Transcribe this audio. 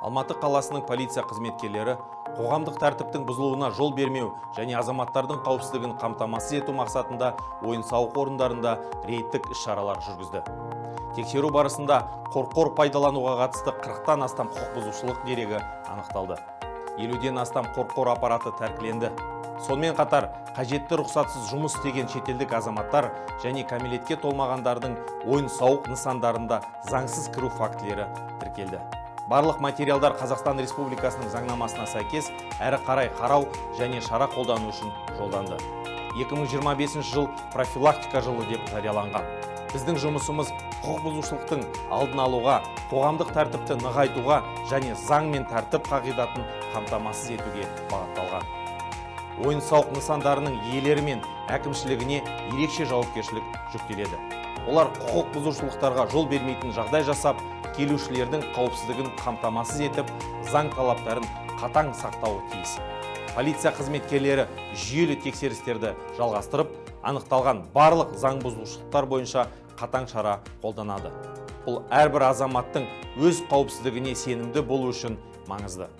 Алматы қаласының полиция қызметкерлері қоғамдық тәртіптің бұзылуына жол бермеу және азаматтардың қауіпсіздігін қамтамасыз ету мақсатында ойын-сауық орындарында рейдтік іс-шаралар жүргізді. Тексеру барысында қорқор пайдалануға қатысты 40-тан астам құқық бұзушылық дерегі анықталды. 50-ден астам қорқор аппараты тәркіленді. Сонымен қатар, қажетті рұқсатсыз жұмыс істеген шетелдік азаматтар және кәмелетке толмағандардың ойын-сауық нысандарында заңсыз кіру фактілері тіркелді. Барлық материалдар Қазақстан Республикасының заңнамасына сәйкес әрі қарай қарау және шара қолдану үшін жолданды. 2025 жыл профилактика жылы деп жарияланған. Біздің жұмысымыз құқық бұзушылықтың алдын алуға, қоғамдық тәртіпті нығайтуға және заң мен тәртіп қағидатын қамтамасыз етуге бағытталған. Ойын-сауық нысандарының иелері мен әкімшілігіне ерекше жауапкершілік жүктеледі. Олар құқық бұзушылықтарға жол бермейтін жағдай жасап, келушілердің қауіпсіздігін қамтамасыз етіп, заң талаптарын қатаң сақтауы тиіс. Полиция қызметкерлері жүйелі тексерістерді жалғастырып, анықталған барлық заң бұзушылықтар бойынша қатаң шара қолданады. Бұл әрбір азаматтың өз қауіпсіздігіне сенімді болу үшін маңызды.